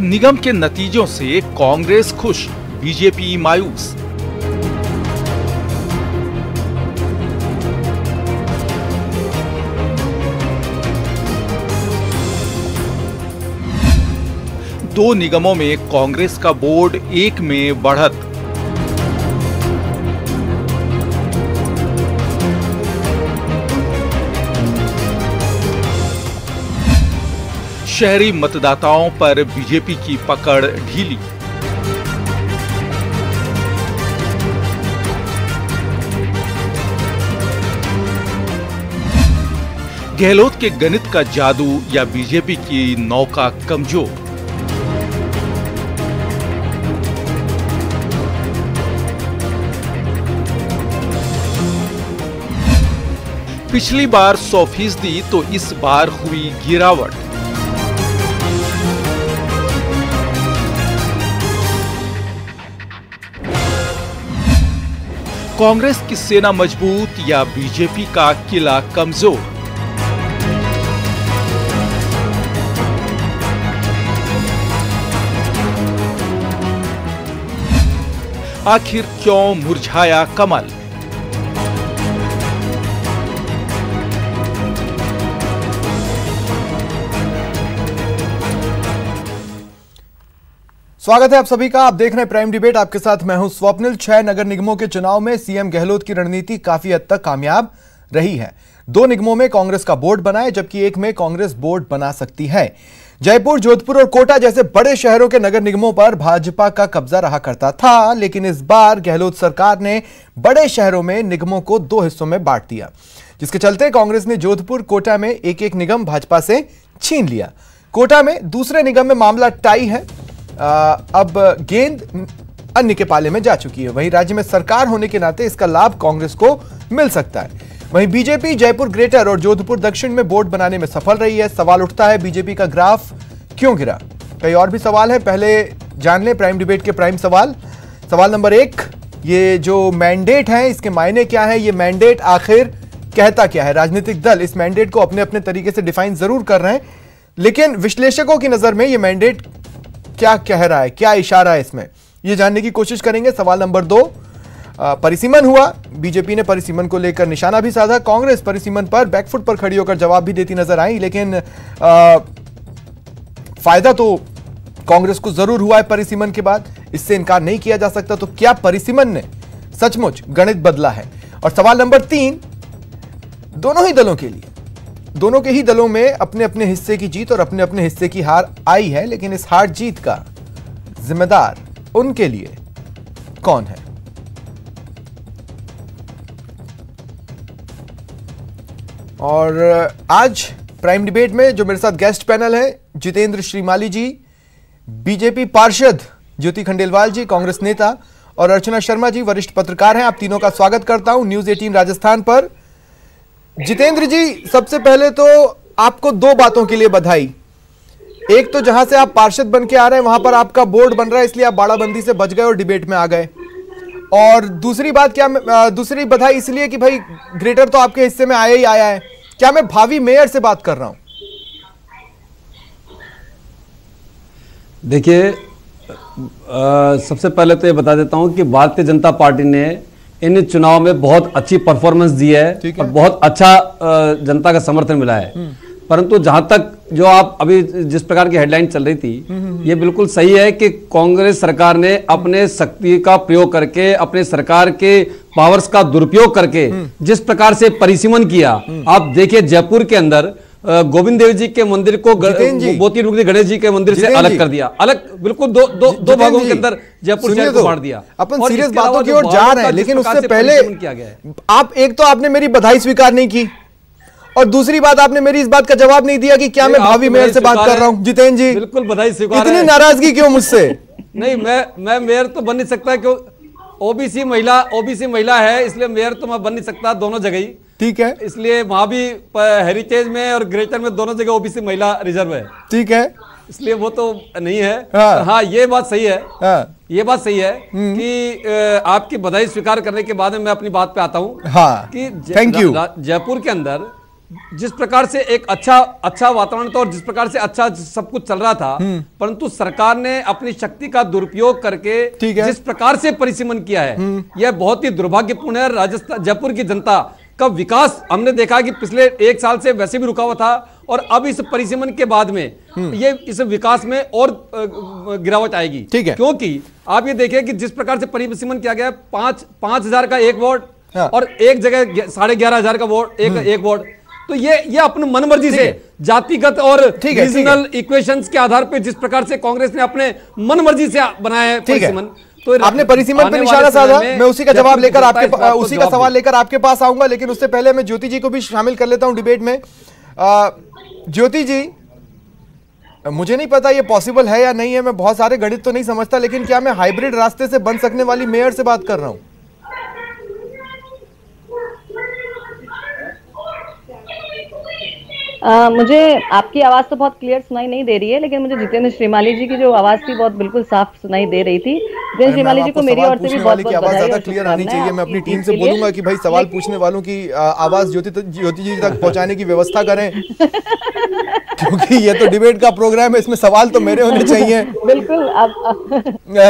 निगम के नतीजों से कांग्रेस खुश, बीजेपी मायूस। दो निगमों में कांग्रेस का बोर्ड एक में बढ़त। शहरी मतदाताओं पर बीजेपी की पकड़ ढीली। गहलोत के गणित का जादू या बीजेपी की नौका कमजोर। पिछली बार 100% तो इस बार हुई गिरावट। कांग्रेस की सेना मजबूत या बीजेपी का किला कमजोर। आखिर क्यों मुरझाया कमल? स्वागत है आप सभी का। आप देख रहे हैं प्राइम डिबेट। आपके साथ मैं हूं स्वप्निल। 6 नगर निगमों के चुनाव में सीएम गहलोत की रणनीति काफी हद तक कामयाब रही है। 2 निगमों में कांग्रेस का बोर्ड बना है, जबकि एक में कांग्रेस बोर्ड बना सकती है। जयपुर, जोधपुर और कोटा जैसे बड़े शहरों के नगर निगमों पर भाजपा का कब्जा रहा करता था, लेकिन इस बार गहलोत सरकार ने बड़े शहरों में निगमों को 2 हिस्सों में बांट दिया, जिसके चलते कांग्रेस ने जोधपुर, कोटा में एक एक निगम भाजपा से छीन लिया। कोटा में दूसरे निगम में मामला टाई है। अब गेंद अन्य के पाले में जा चुकी है। वहीं राज्य में सरकार होने के नाते इसका लाभ कांग्रेस को मिल सकता है। वहीं बीजेपी जयपुर ग्रेटर और जोधपुर दक्षिण में बोर्ड बनाने में सफल रही है। सवाल उठता है, बीजेपी का ग्राफ क्यों गिरा? कई और भी सवाल है, पहले जान लें प्राइम डिबेट के प्राइम सवाल। सवाल नंबर 1, ये जो मैंडेट है इसके मायने क्या है? ये मैंडेट आखिर कहता क्या है? राजनीतिक दल इस मैंडेट को अपने अपने तरीके से डिफाइन जरूर कर रहे हैं, लेकिन विश्लेषकों की नजर में ये मैंडेट क्या कह रहा है, क्या इशारा है इसमें, ये जानने की कोशिश करेंगे। सवाल नंबर 2, परिसीमन हुआ। बीजेपी ने परिसीमन को लेकर निशाना भी साधा। कांग्रेस परिसीमन पर बैकफुट पर खड़ी होकर जवाब भी देती नजर आई, लेकिन फायदा तो कांग्रेस को जरूर हुआ है परिसीमन के बाद, इससे इनकार नहीं किया जा सकता। तो क्या परिसीमन ने सचमुच गणित बदला है? और सवाल नंबर 3, दोनों ही दलों के लिए, दोनों के ही दलों में अपने अपने हिस्से की जीत और अपने अपने हिस्से की हार आई है, लेकिन इस हार जीत का जिम्मेदार उनके लिए कौन है? और आज प्राइम डिबेट में जो मेरे साथ गेस्ट पैनल है, जितेंद्र श्रीमाली जी, बीजेपी पार्षद ज्योति खंडेलवाल जी, कांग्रेस नेता, और अर्चना शर्मा जी, वरिष्ठ पत्रकार हैं। आप तीनों का स्वागत करता हूं न्यूज 18 राजस्थान पर। जितेंद्र जी, सबसे पहले तो आपको 2 बातों के लिए बधाई। एक तो जहां से आप पार्षद बन के आ रहे हैं वहां पर आपका बोर्ड बन रहा है, इसलिए आप बाड़ाबंदी से बच गए और डिबेट में आ गए। और दूसरी बात, दूसरी बधाई इसलिए कि भाई ग्रेटर तो आपके हिस्से में आया ही आया है। क्या मैं भावी मेयर से बात कर रहा हूं? देखिए, सबसे पहले तो ये बता देता हूं कि भारतीय जनता पार्टी ने इन चुनाव में बहुत अच्छी परफॉर्मेंस दी है और बहुत अच्छा जनता का समर्थन मिला है। परंतु जहां तक जो आप अभी जिस प्रकार की हेडलाइन चल रही थी, ये बिल्कुल सही है कि कांग्रेस सरकार ने अपने शक्ति का प्रयोग करके, अपने सरकार के पावर्स का दुरुपयोग करके जिस प्रकार से परिसीमन किया। आप देखिए, जयपुर के अंदर गोविंद देव जी के मंदिर को मोती मुक्ति गणेश जी के मंदिर से अलग कर दिया, अलग बिल्कुल दो भागों के अंदर जयपुर शहर को बांट दिया। अपन सीरियस बातों की ओर जा रहे हैं, लेकिन उससे पहले आप एक तो आपने मेरी बधाई स्वीकार नहीं की, और दूसरी बात आपने मेरी इस बात का जवाब नहीं दिया कि क्या मैं भावी मेयर से बात कर रहा हूं। जितेंद्र जी, बिल्कुल बधाई स्वीकार। इतनी नाराजगी क्यों मुझसे? नहीं, मैं मेयर तो बन नहीं सकता, क्यों? ओबीसी महिला है, इसलिए मेयर तो मैं बन नहीं सकता दोनों जगह ही। ठीक है, इसलिए वहां भी हेरिटेज में और ग्रेटर में दोनों जगह ओबीसी महिला रिजर्व है। ठीक है, इसलिए वो तो नहीं है। हाँ, ये बात सही है। ये बात सही है कि आपकी बधाई स्वीकार करने के बाद में मैं अपनी बात पे आता हूँ। हाँ, कि थैंक यू। जयपुर के अंदर जिस प्रकार से एक अच्छा वातावरण था और जिस प्रकार से अच्छा सब कुछ चल रहा था, परंतु सरकार ने अपनी शक्ति का दुरुपयोग करके जिस प्रकार से परिसीमन किया है, यह बहुत ही दुर्भाग्यपूर्ण है। राजस्थान, जयपुर की जनता का विकास हमने देखा कि पिछले 1 साल से वैसे भी रुका हुआ था और अब इस परिसीमन के बाद में ये इस विकास में और गिरावट आएगी। क्योंकि आप ये देखिए कि जिस प्रकार से परिसीमन किया गया, 5,000 का एक वार्ड और एक जगह 11,500 का वार्ड, एक वार्ड, तो ये अपने मनमर्जी से जातिगत और रीजनल इक्वेशंस के आधार पर जिस प्रकार से कांग्रेस ने अपने मनमर्जी से बनाया है परिसीमन, तो आपने परिसीमन पे निशाना साधा। मैं उसी का जवाब लेकर उसी का सवाल लेकर आपके पास आऊंगा, लेकिन उससे पहले मैं ज्योति जी को भी शामिल कर लेता हूं डिबेट में। ज्योति जी, मुझे नहीं पता ये पॉसिबल है या नहीं है, मैं बहुत सारे गणित तो नहीं समझता, लेकिन क्या मैं हाइब्रिड रास्ते से बन सकने वाली मेयर से बात कर रहा हूं? मुझे आपकी आवाज तो बहुत क्लियर सुनाई नहीं दे रही है, लेकिन मुझे जितेंद्र श्रीमाली जी की जो आवाज थी बहुत बिल्कुल साफ सुनाई दे रही थी। जितेंद्र श्रीमाली जी को मेरी ओर से भी बहुत बहुत आवाज ज्यादा क्लियर आनी चाहिए। मैं अपनी टीम से बोलूंगा कि भाई सवाल पूछने वालों की आवाज ज्योति जी तक पहुंचाने की व्यवस्था करें, क्योंकि ये तो डिबेट का प्रोग्राम है, इसमें सवाल तो मेरे होने चाहिए। बिल्कुल।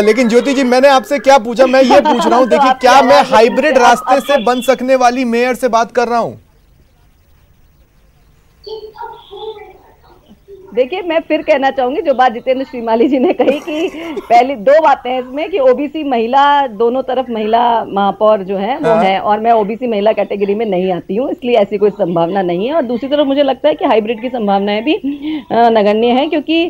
लेकिन ज्योति जी, मैंने आपसे क्या पूछा, मैं ये पूछ रहा हूँ, देखिए क्या मैं हाइब्रिड रास्ते से बन सकने वाली मेयर से बात कर रहा हूँ? देखिए, मैं फिर कहना चाहूंगी जो बात जितेंद्र श्रीमाली जी ने कही कि पहली 2 बातें हैं इसमें कि ओबीसी महिला, दोनों तरफ महिला महापौर जो है वो है, और मैं ओबीसी महिला कैटेगरी में नहीं आती हूँ, इसलिए ऐसी कोई संभावना नहीं है। और दूसरी तरफ मुझे लगता है कि हाइब्रिड की संभावनाएं भी नगण्य है, क्योंकि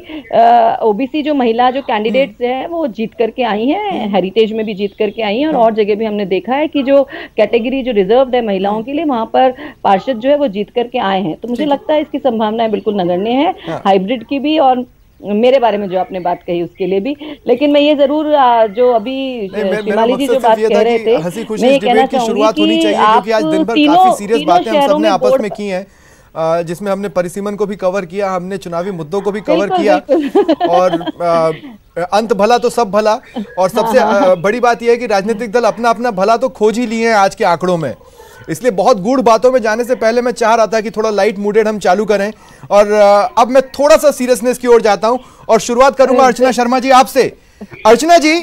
ओबीसी जो महिला जो कैंडिडेट्स है वो जीत करके आई हैं, हेरिटेज में भी जीत करके आई हैं, और जगह भी हमने देखा है कि जो कैटेगरी जो रिजर्व्ड है महिलाओं के लिए, वहां पर पार्षद जो है वो जीत करके आए हैं। तो मुझे लगता है इसकी संभावनाएं बिल्कुल नगण्य है, हाइब्रिड की भी और मेरे बारे में जो आपने बात कही उसके लिए भी। लेकिन मैं ये जरूर जो अभी श्रीमाली जी जो बात कह रहे थे, मैं ये कहना चाहूंगी कि आप काफी सीरियस बातें हम सबने आपस में की हैं, जिसमें हमने परिसीमन को भी कवर किया, हमने चुनावी मुद्दों को भी कवर किया, और अंत भला तो सब भला। और सबसे बड़ी बात यह है कि राजनीतिक दल अपना अपना भला तो खोज ही लिए हैं आज के आंकड़ों में। इसलिए बहुत गूढ़ बातों में जाने से पहले मैं चाह रहा था कि थोड़ा लाइट मूडेड हम चालू करें, और अब मैं थोड़ा सा सीरियसनेस की ओर जाता हूं और शुरुआत करूंगा अर्चना शर्मा जी आपसे। अर्चना जी,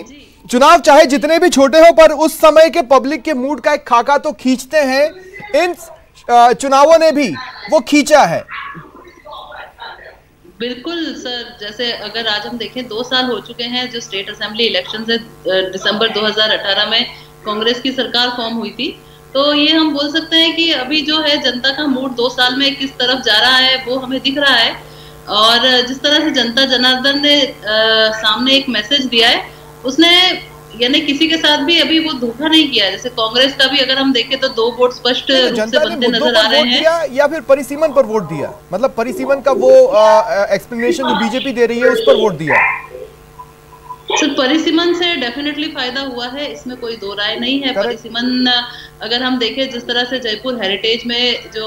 चुनाव चाहे जितने भी छोटे हो, पर उस समय के पब्लिक के मूड का एक खाका तो खींचते हैं, इन चुनावों ने भी वो खींचा है। बिल्कुल सर, जैसे अगर आज हम देखें 2 साल हो चुके हैं जो स्टेट असेंबली इलेक्शन से, दिसंबर 2018 में कांग्रेस की सरकार फॉर्म हुई थी, तो ये हम बोल सकते हैं कि अभी जो है जनता का मूड 2 साल में किस तरफ जा रहा है वो हमें दिख रहा है। और जिस तरह से जनता जनार्दन ने सामने एक मैसेज दिया है, उसने यानी किसी के साथ भी अभी वो धोखा नहीं किया। जैसे कांग्रेस का भी अगर हम देखें तो 2 वोट स्पष्ट रूप से बनते नजर आ रहे हैं, या फिर परिसीमन पर वोट दिया, मतलब परिसीमन का वो एक्सप्लेनेशन जो बीजेपी दे रही है उस पर वोट दिया। सर, परिसीमन से डेफिनेटली फायदा हुआ है, इसमें कोई दो राय नहीं है। परिसीमन अगर हम देखें जिस तरह से जयपुर हेरिटेज में जो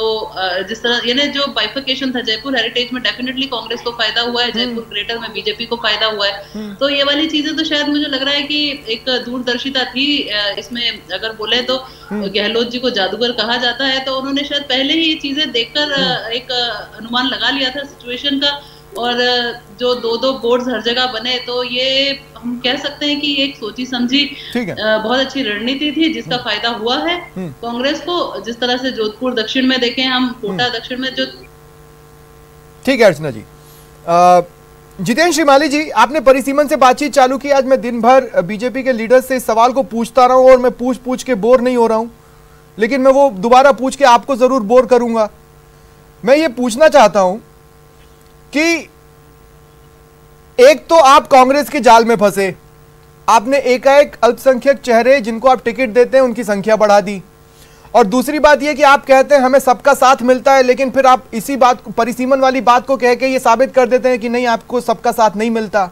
जिस तरह यानी जो बाइफिकेशन था, जयपुर हेरिटेज में डेफिनेटली कांग्रेस को फायदा हुआ है, जयपुर ग्रेटर में बीजेपी को फायदा हुआ है। तो ये वाली चीजें तो शायद मुझे लग रहा है कि एक दूरदर्शिता थी इसमें। अगर बोले तो गहलोत जी को जादूगर कहा जाता है, तो उन्होंने शायद पहले ही ये चीजें देखकर एक अनुमान लगा लिया था सिचुएशन का। और जो 2-2 बोर्ड्स हर जगह बने, तो ये हम कह सकते हैं कि एक सोची समझी बहुत अच्छी रणनीति थी जिसका फायदा हुआ है कांग्रेस को। जिस तरह से जोधपुर दक्षिण में देखें हम, कोटा दक्षिण में जो ठीक है। अर्चना जी, जितेंद्र श्रीमाली जी, आपने परिसीमन से बातचीत चालू की। आज मैं दिन भर बीजेपी के लीडर से इस सवाल को पूछता रहा हूं और मैं पूछ के बोर नहीं हो रहा हूं, लेकिन मैं वो दोबारा पूछ के आपको जरूर बोर करूंगा। मैं ये पूछना चाहता हूं कि एक तो आप कांग्रेस के जाल में फंसे, आपने एकाएक अल्पसंख्यक चेहरे जिनको आप टिकट देते हैं उनकी संख्या बढ़ा दी, और दूसरी बात यह कि आप कहते हैं हमें सबका साथ मिलता है, लेकिन फिर आप इसी बात को, परिसीमन वाली बात को कह के ये साबित कर देते हैं कि नहीं, आपको सबका साथ नहीं मिलता।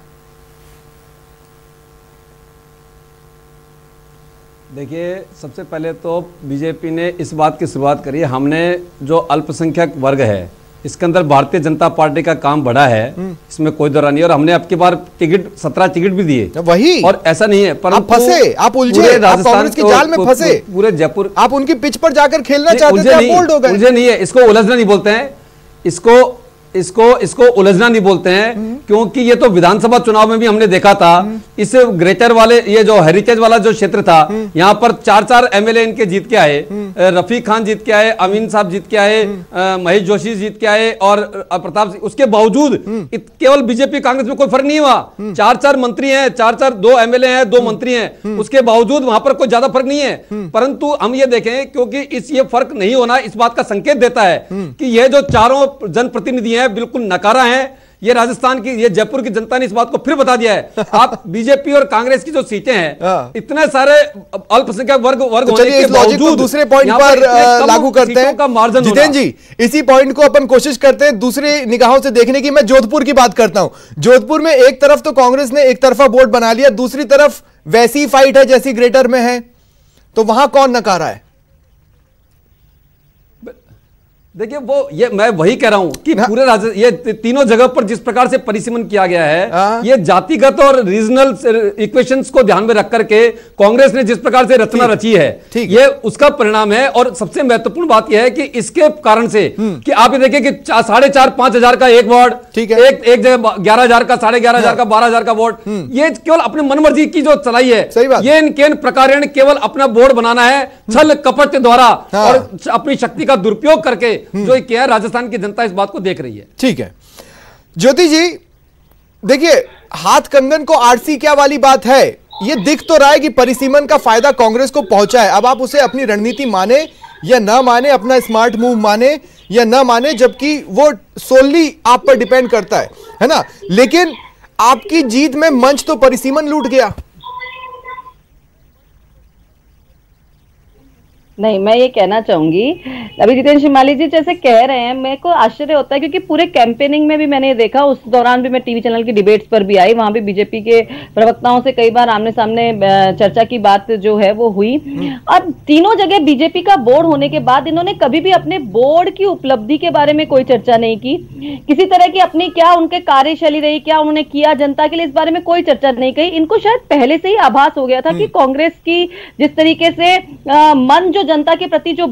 देखिए, सबसे पहले तो बीजेपी ने इस बात की शुरुआत करी, हमने जो अल्पसंख्यक वर्ग है इसके अंदर भारतीय जनता पार्टी का काम बड़ा है, इसमें कोई दौरा नहीं है। और हमने अब की बार टिकट 17 टिकट भी दिए, वही, और ऐसा नहीं है पर आप फंसे, आप उलझे, आप कांग्रेस की जाल में फंसे, पूरे जयपुर आप उनकी पिच पर जाकर खेलना चाहते थे, आप बोल्ड हो गए। उलझे नहीं है, इसको उलझना नहीं बोलते हैं, इसको उलझना नहीं बोलते हैं, क्योंकि ये तो विधानसभा चुनाव में भी हमने देखा था। इस ग्रेटर वाले, ये जो हेरिटेज वाला जो क्षेत्र था, यहाँ पर 4-4 एमएलए इनके जीत के आए, रफीक खान जीत के आए, अमीन साहब जीत के आए, महेश जोशी जीत के आए, और प्रताप सिंह। उसके बावजूद केवल बीजेपी कांग्रेस में कोई फर्क नहीं हुआ। 4-4 मंत्री हैं, 2 एमएलए हैं, 2 मंत्री हैं, उसके बावजूद वहां पर कोई ज्यादा फर्क नहीं है। परंतु हम ये देखें, क्योंकि ये फर्क नहीं होना इस बात का संकेत देता है कि ये जो चारों जनप्रतिनिधि बिल्कुल नकारा है। ये राजस्थान की, ये जयपुर की जनता ने इस बात को फिर बता दिया है। आप बीजेपी और कांग्रेस की जो सीटें हैं, इतने सारे अल्पसंख्यक वर्ग होने के बावजूद दूसरे पॉइंट पर लागू करते हैं। जितेंद्र जी, इसी पॉइंट को अपन कोशिश करते हैं दूसरी निगाहों से देखने की। मैं जोधपुर की बात करता हूं। जोधपुर में एक तरफ तो कांग्रेस ने एक तरफा बोर्ड बना लिया, दूसरी तरफ वैसी फाइट है जैसी ग्रेटर में है, तो वहां कौन नकारा है? देखिए, मैं वही कह रहा हूं कि पूरे राज्य, ये तीनों जगह पर जिस प्रकार से परिसीमन किया गया है, ये जातिगत और रीजनल इक्वेशंस को ध्यान में रख करके कांग्रेस ने जिस प्रकार से रचना रची है, ये उसका परिणाम है। और सबसे महत्वपूर्ण बात यह है कि इसके कारण से कि आप ये देखिए कि 4,500-5 हजार का एक वार्ड, एक जगह 11,000 का, 11,500 का, 12,000 का वोट, ये केवल अपने मनमर्जी की जो चलाई है, ये इनके प्रकार केवल अपना बोर्ड बनाना है, छल कपट द्वारा और अपनी शक्ति का दुरुपयोग करके जो क्या है, राजस्थान की जनता इस बात को देख रही है। ठीक है ज्योति जी, देखिए हाथ कंगन को आरसी क्या वाली बात है, ये दिख तो रहा है कि परिसीमन का फायदा कांग्रेस को पहुंचा है। अब आप उसे अपनी रणनीति माने या ना माने, अपना स्मार्ट मूव माने या ना माने, जबकि वो सोलली आप पर डिपेंड करता है ना। लेकिन आपकी जीत में मंच तो परिसीमन लूट गया। नहीं, मैं ये कहना चाहूंगी, अभी जितेंद्र शिमाली जी जैसे कह रहे हैं, मेरे को आश्चर्य होता है, क्योंकि पूरे कैंपेनिंग में भी मैंने ये देखा, उस दौरान भी मैं टीवी चैनल की डिबेट्स पर भी आई, वहां भी बीजेपी के प्रवक्ताओं से कई बार आमने सामने चर्चा की बात जो है वो हुई। और तीनों जगह बीजेपी का बोर्ड होने के बाद इन्होंने कभी भी अपने बोर्ड की उपलब्धि के बारे में कोई चर्चा नहीं की, किसी तरह की अपनी क्या उनके कार्यशैली रही, क्या उन्होंने किया जनता के लिए, इस बारे में कोई चर्चा नहीं की। इनको शायद पहले से ही आभास हो गया था कि कांग्रेस की जिस तरीके से मन जो जनता के प्रति जो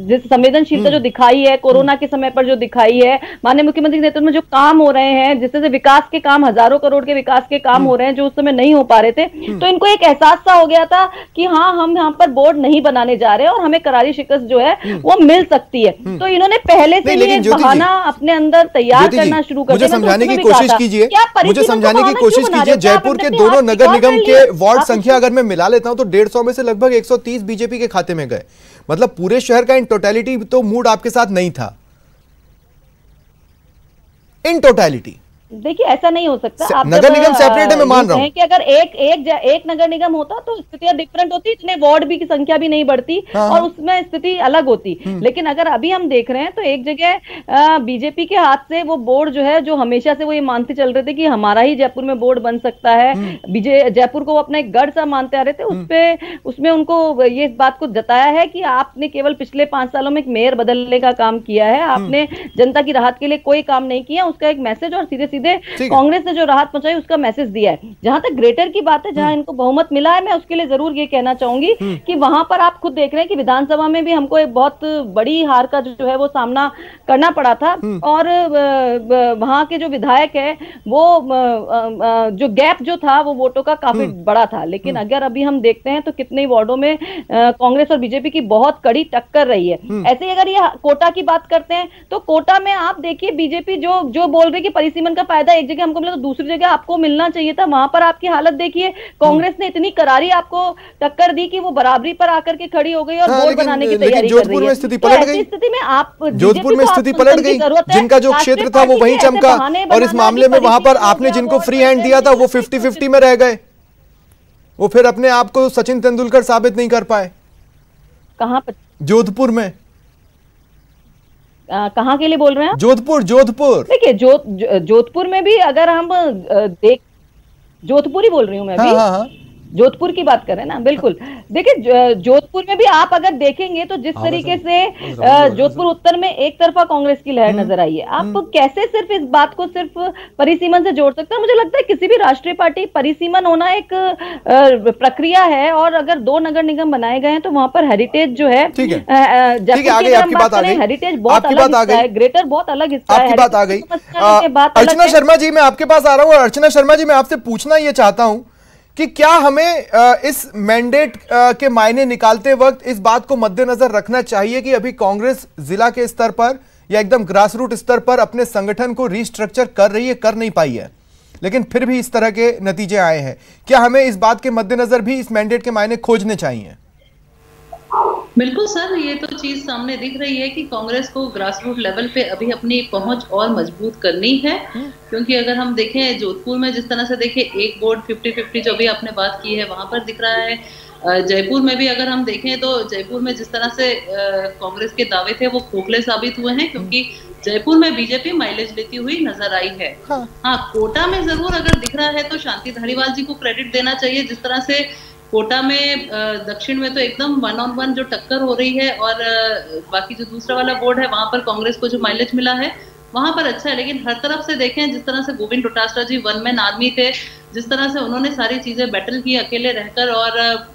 जिस संवेदनशीलता जो दिखाई है, कोरोना के समय पर जो दिखाई है, माननीय मुख्यमंत्री के नेतृत्व में जो काम हो रहे हैं, जिस तरह से विकास के काम, हजारों करोड़ के विकास के काम हो रहे हैं जो उस समय नहीं हो पा रहे थे, तो इनको एक एहसास सा हो गया था कि हाँ, हम यहाँ पर बोर्ड नहीं बनाने जा रहे और हमें करारी शिकस्त जो है वो मिल सकती है। तो इन्होंने पहले से ही एक बहाना अपने अंदर तैयार करना शुरू कर दिया। मुझे समझाने की कोशिश कीजिए, मुझे समझाने की कोशिश कीजिए, जयपुर के दोनों नगर निगम के वार्ड संख्या अगर मैं मिला लेता हूं तो 150 में से लगभग 130 बीजेपी के खाते में गए। मतलब पूरे शहर का इन टोटलिटी तो मूड आपके साथ नहीं था, इन टोटलिटी। देखिए, ऐसा नहीं हो सकता। आप नगर निगम सेपरेट है, मैं मान रहा हूं कि अगर एक नगर निगम होता तो स्थितियां डिफरेंट होती, इतने वार्ड भी की संख्या भी नहीं बढ़ती और उसमें स्थिति अलग होती। लेकिन अगर अभी हम देख रहे हैं तो एक जगह बीजेपी के हाथ से वो बोर्ड जो है, जो हमेशा से वो ये मानते चल रहे थे कि हमारा ही जयपुर में बोर्ड बन सकता है, जयपुर को वो अपना एक गढ़ सा मानते आ रहे थे, उसमें उनको ये बात को जताया है कि आपने केवल पिछले 5 सालों में एक मेयर बदलने का काम किया है, आपने जनता की राहत के लिए कोई काम नहीं किया। उसका एक मैसेज और सीधे कांग्रेस ने जो राहत पहुंचाई उसका मैसेज दिया है। जहां तक ग्रेटर की बात है, जहां इनको बहुमत मिला है, मैं उसके लिए जरूर ये कहना चाहूंगी कि वहां पर आप खुद देख रहे हैं कि विधानसभा में भी हमको एक बहुत बड़ी हार का जो है वो सामना करना पड़ा था और वहां के जो विधायक है वो जो गैप जो था वो वोटों का काफी बड़ा था। लेकिन अगर अभी हम देखते हैं तो कितने वार्डों में कांग्रेस और बीजेपी की बहुत कड़ी टक्कर रही है। ऐसे ही अगर ये कोटा की बात करते हैं तो कोटा में आप देखिए बीजेपी जो बोल रही कि परिसीमन का फायदा एक जगह हमको मिला तो दूसरी जगह आपको मिलना चाहिए था, वहां पर आपकी हालत देखिए। कांग्रेस ने इतनी करारी आपको टक्कर दी कि वो बराबरी पर आकर के खड़ी हो गई और वोट बनाने की तैयारी कर रही है। जोधपुर में स्थिति पलट गई, स्थिति में आप जोधपुर में स्थिति पलट गई, जिनका जो क्षेत्र था वो वहीं चमका और इस मामले में वहां पर आपने जिनको फ्री हैंड दिया था वो 50-50 में रह गए, वो फिर अपने आप को सचिन तेंदुलकर साबित नहीं कर पाए। कहां पर? जोधपुर में। कहाँ के लिए बोल रहे हैं? जोधपुर। देखिए जोधपुर में भी अगर हम जोधपुर ही बोल रही हूँ मैं भी। जोधपुर की बात करें ना, बिल्कुल। देखिए जोधपुर में भी आप अगर देखेंगे तो जिस तरीके से जोधपुर उत्तर में एक तरफा कांग्रेस की लहर नजर आई है, आप कैसे सिर्फ इस बात को सिर्फ परिसीमन से जोड़ सकते हैं? मुझे लगता है किसी भी राष्ट्रीय पार्टी परिसीमन होना एक प्रक्रिया है, और अगर 2 नगर निगम बनाए गए हैं तो वहां पर हेरिटेज जो है, हेरिटेज बहुत अलग हिस्सा है, ग्रेटर बहुत अलग हिस्सा है। आपकी बात आ गई। अर्चना शर्मा जी, मैं आपके पास आ रहा हूँ। अर्चना शर्मा जी, मैं आपसे पूछना ये चाहता हूं कि क्या हमें इस मैंडेट के मायने निकालते वक्त इस बात को मद्देनजर रखना चाहिए कि अभी कांग्रेस जिला के स्तर पर या एकदम ग्रासरूट स्तर पर अपने संगठन को रिस्ट्रक्चर कर रही है, कर नहीं पाई है, लेकिन फिर भी इस तरह के नतीजे आए हैं? क्या हमें इस बात के मद्देनजर भी इस मैंडेट के मायने खोजने चाहिए? बिल्कुल सर, ये तो चीज सामने दिख रही है कि कांग्रेस को ग्रासरूट लेवल पे अभी अपनी पहुंच और मजबूत करनी है, क्योंकि अगर हम देखें जोधपुर में जिस तरह से देखें एक बोर्ड 50-50 जो भी आपने बात की है वहां पर दिख रहा है। जयपुर में भी अगर हम देखें तो जयपुर में जिस तरह से कांग्रेस के दावे थे वो खोखले साबित हुए हैं, क्योंकि जयपुर में बीजेपी माइलेज लेती हुई नजर आई है। हाँ, कोटा में जरूर अगर दिख रहा है तो शांति धारीवाल जी को क्रेडिट देना चाहिए। जिस तरह से कोटा में दक्षिण में तो एकदम 1-on-1 जो टक्कर हो रही है, और बाकी जो दूसरा वाला बोर्ड है वहां पर कांग्रेस को जो माइलेज मिला है वहां पर अच्छा है। लेकिन हर तरफ से देखें, जिस तरह से गोविंद डोटासरा जी 1 मैन आर्मी थे, जिस तरह से उन्होंने सारी चीजें बैटल की अकेले रहकर, और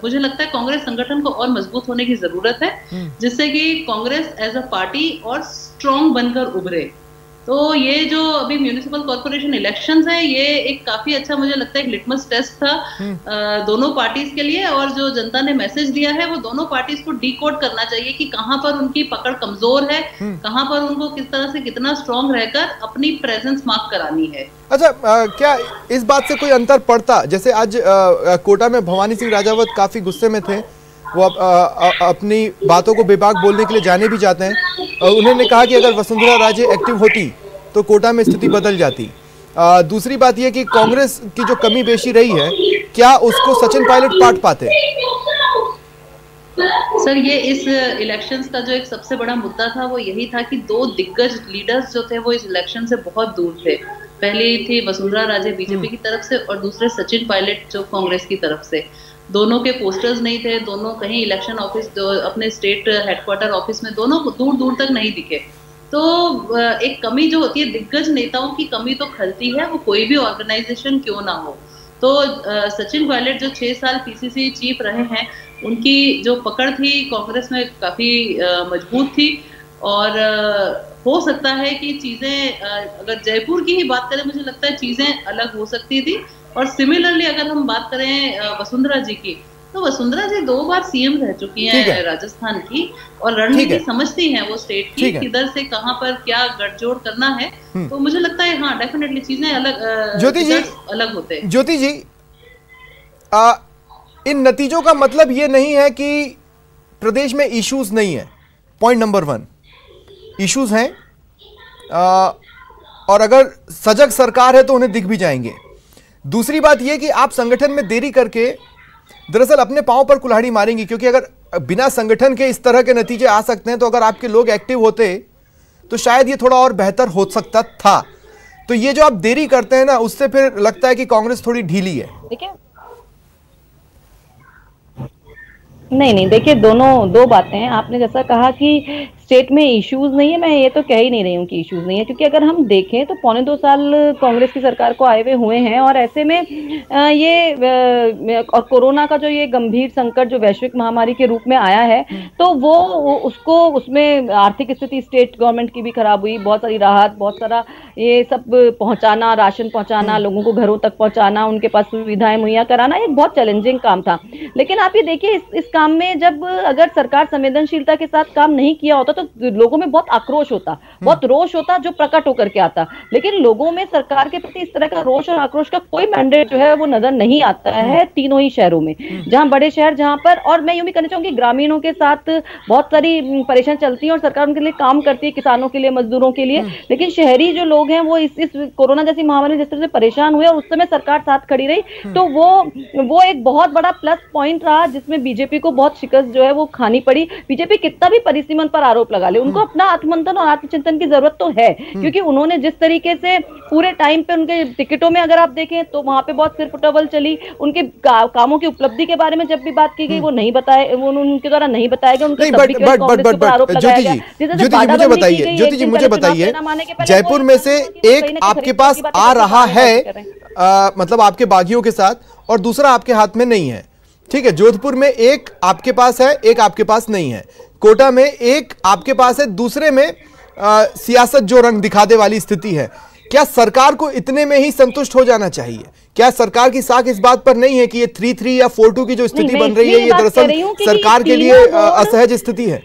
मुझे लगता है कांग्रेस संगठन को और मजबूत होने की जरूरत है, जिससे कि कांग्रेस एज अ पार्टी और स्ट्रॉन्ग बनकर उभरे। तो ये जो अभी म्यूनिसिपल कॉर्पोरेशन इलेक्शंस है, ये एक काफी अच्छा मुझे लगता है एक लिटमस टेस्ट था दोनों पार्टीज के लिए, और जो जनता ने मैसेज दिया है वो दोनों पार्टीज को डीकोड करना चाहिए कि कहां पर उनकी पकड़ कमजोर है, कहां पर उनको किस तरह से कितना स्ट्रॉन्ग रहकर अपनी प्रेजेंस मार्क करानी है। अच्छा, क्या इस बात से कोई अंतर पड़ता? जैसे आज कोटा में भवानी सिंह राजावत काफी गुस्से में थे, वो अपनी बातों को बेबाक बोलने के लिए जाने भी जाते हैं। उन्होंने कहा कि अगर वसुंधरा राजे एक्टिव होती तो कोटा में स्थिति बदल जाती। दूसरी बात यह कि कांग्रेस की जो कमी बेशी रही है, क्या उसको सचिन पायलट पाट पाते? सर, ये इस इलेक्शंस का जो एक सबसे बड़ा मुद्दा था वो यही था कि 2 दिग्गज लीडर्स जो थे वो इस इलेक्शन से बहुत दूर थे। पहली थी वसुंधरा राजे बीजेपी की तरफ से, और दूसरे सचिन पायलट जो कांग्रेस की तरफ से। दोनों के पोस्टर्स नहीं थे, दोनों कहीं इलेक्शन ऑफिस अपने स्टेट हेडक्वार्टर ऑफिस में दोनों दूर दूर तक नहीं दिखे। तो एक कमी जो होती है, दिग्गज नेताओं की कमी तो खलती है, वो कोई भी ऑर्गेनाइजेशन क्यों ना हो। तो सचिन पायलट जो 6 साल पीसीसी चीफ रहे हैं, उनकी जो पकड़ थी कांग्रेस में काफी मजबूत थी, और हो सकता है कि चीजें अगर जयपुर की ही बात करें, मुझे लगता है चीजें अलग हो सकती थी। और सिमिलरली अगर हम बात करें वसुंधरा जी की, तो वसुंधरा जी 2 बार सीएम रह चुकी हैं राजस्थान की, और रणनीति समझती हैं वो स्टेट की, किधर से कहां पर क्या गठजोड़ करना है। तो मुझे लगता है हाँ, डेफिनेटली चीजें अलग, ज्योति जी अलग होते हैं। ज्योति जी, इन नतीजों का मतलब ये नहीं है कि प्रदेश में इश्यूज नहीं है। पॉइंट नंबर 1, इश्यूज हैं, और अगर सजग सरकार है तो उन्हें दिख भी जाएंगे। दूसरी बात यह कि आप संगठन में देरी करके दरअसल अपने पांव पर कुल्हाड़ी मारेंगी, क्योंकि अगर बिना संगठन के इस तरह के नतीजे आ सकते हैं, तो अगर आपके लोग एक्टिव होते तो शायद ये थोड़ा और बेहतर हो सकता था। तो ये जो आप देरी करते हैं ना, उससे फिर लगता है कि कांग्रेस थोड़ी ढीली है। नहीं, देखिए दो बातें हैं। आपने जैसा कहा कि स्टेट में इश्यूज नहीं है, मैं ये तो कह ही नहीं रही हूँ कि इश्यूज नहीं है, क्योंकि अगर हम देखें तो 2.25 साल कांग्रेस की सरकार को आए हुए हैं, और ऐसे में और कोरोना का जो ये गंभीर संकट जो वैश्विक महामारी के रूप में आया है, तो वो उसमें आर्थिक स्थिति स्टेट गवर्नमेंट की भी खराब हुई। बहुत सारी राहत, बहुत सारा ये सब पहुंचाना, राशन पहुंचाना, लोगों को घरों तक पहुंचाना, उनके पास सुविधाएं मुहैया कराना, एक बहुत चैलेंजिंग काम था। लेकिन आप ये देखिए, इस काम में जब अगर सरकार संवेदनशीलता के साथ काम नहीं किया होता तो लोगों में बहुत आक्रोश होता, बहुत रोष होता, जो प्रकट होकर के आता। लेकिन लोगों में सरकार के प्रति इस तरह का रोष और आक्रोश का कोई मैंडेट जो है वो नजर नहीं आता है तीनों ही शहरों में। जहां बड़े शहर, जहां पर, और मैं यूं भी कहना चाहूंगी, ग्रामीणों के साथ बहुत सारी परेशानी चलती है और सरकार उनके लिए काम करती है, किसानों के लिए, मजदूरों के लिए। लेकिन शहरी जो लोग हैं वो इस कोरोना जैसी महामारी जिस तरह से परेशान हुए और उस समय सरकार साथ खड़ी रही, तो वो एक बहुत बड़ा प्लस पॉइंट रहा, जिसमें बीजेपी को बहुत शिकस्त जो है वो खानी पड़ी। बीजेपी कितना भी परिसीमन पर आरोप लगा ले, उनको अपना आत्ममंथन और आत्मचिंतन परिवर्तन की जरूरत तो है, क्योंकि उन्होंने जिस तरीके से पूरे टाइम पे उनके टिकटों में अगर आप देखें तो वहां पे बहुत सिरफुटबल चली, उनके कामों की उपलब्धि के बारे में जब भी बात की गई वो नहीं बताए, उनके द्वारा नहीं बताया गया, उनके ज्योति जी मुझे बताइए, जयपुर में से एक आपके पास आ रहा है, मतलब आपके बागियों के साथ, और दूसरा आपके हाथ में नहीं है, ठीक है। जोधपुर में एक आपके पास है, एक आपके पास नहीं है। कोटा में एक आपके पास है, दूसरे में सियासत जो रंग दिखाने वाली स्थिति है। क्या सरकार को इतने में ही संतुष्ट हो जाना चाहिए? क्या सरकार की साख इस बात पर नहीं है कि ये 3-3 या 4-2 की जो स्थिति बन रही है ये दरअसल सरकार के लिए असहज स्थिति है?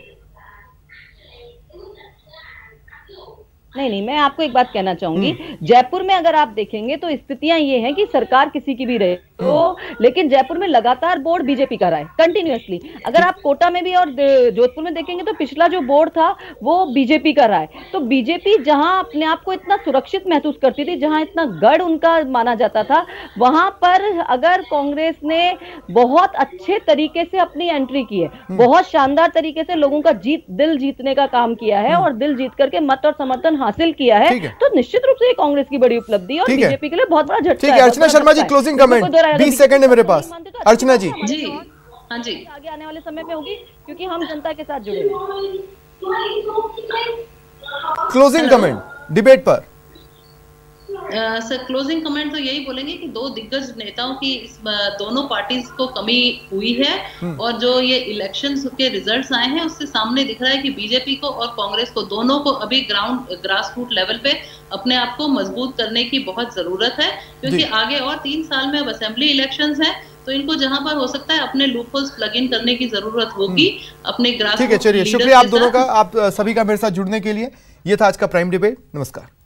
नहीं, मैं आपको एक बात कहना चाहूंगी, जयपुर में अगर आप देखेंगे तो स्थितियां ये हैं कि सरकार किसी की भी रहे हो, लेकिन जयपुर में लगातार बोर्ड बीजेपी का रहा है कंटिन्यूअसली। अगर आप कोटा में भी और जोधपुर में देखेंगे तो पिछला जो बोर्ड था वो बीजेपी का रहा है। तो बीजेपी जहां अपने आप को इतना सुरक्षित महसूस करती थी, जहां इतना गढ़ उनका माना जाता था, वहां पर अगर कांग्रेस ने बहुत अच्छे तरीके से अपनी एंट्री की है, बहुत शानदार तरीके से लोगों का दिल जीतने का काम किया है और दिल जीत करके मत और समर्थन हासिल किया है, तो निश्चित रूप से ये कांग्रेस की बड़ी उपलब्धि है और बीजेपी के लिए बहुत बड़ा झटका है। Archana Sharma ji, closing comment 20 second है मेरे पास। अर्चना जी, हाँ जी, आगे आने वाले समय में होगी क्योंकि हम जनता के साथ जुड़े हैं। क्लोजिंग कमेंट डिबेट पर। सर, क्लोजिंग कमेंट तो यही बोलेंगे कि दो दिग्गज नेताओं की दोनों पार्टीज को कमी हुई है और जो ये इलेक्शंस के रिजल्ट्स आए हैं उससे सामने दिख रहा है कि बीजेपी को और कांग्रेस को दोनों को अभी ग्रास रूट लेवल पे अपने आप को मजबूत करने की बहुत जरूरत है, क्योंकि आगे और 3 साल में अब असेंबली इलेक्शंस हैं, तो इनको जहां पर हो सकता है अपने लूपहोल्स प्लग इन करने की जरूरत होगी अपने ग्रास। ठीक है, चलिए शुक्रिया आप दोनों का, आप सभी का मेरे साथ जुड़ने के लिए। ये था आज का प्राइम डिबेट। नमस्कार।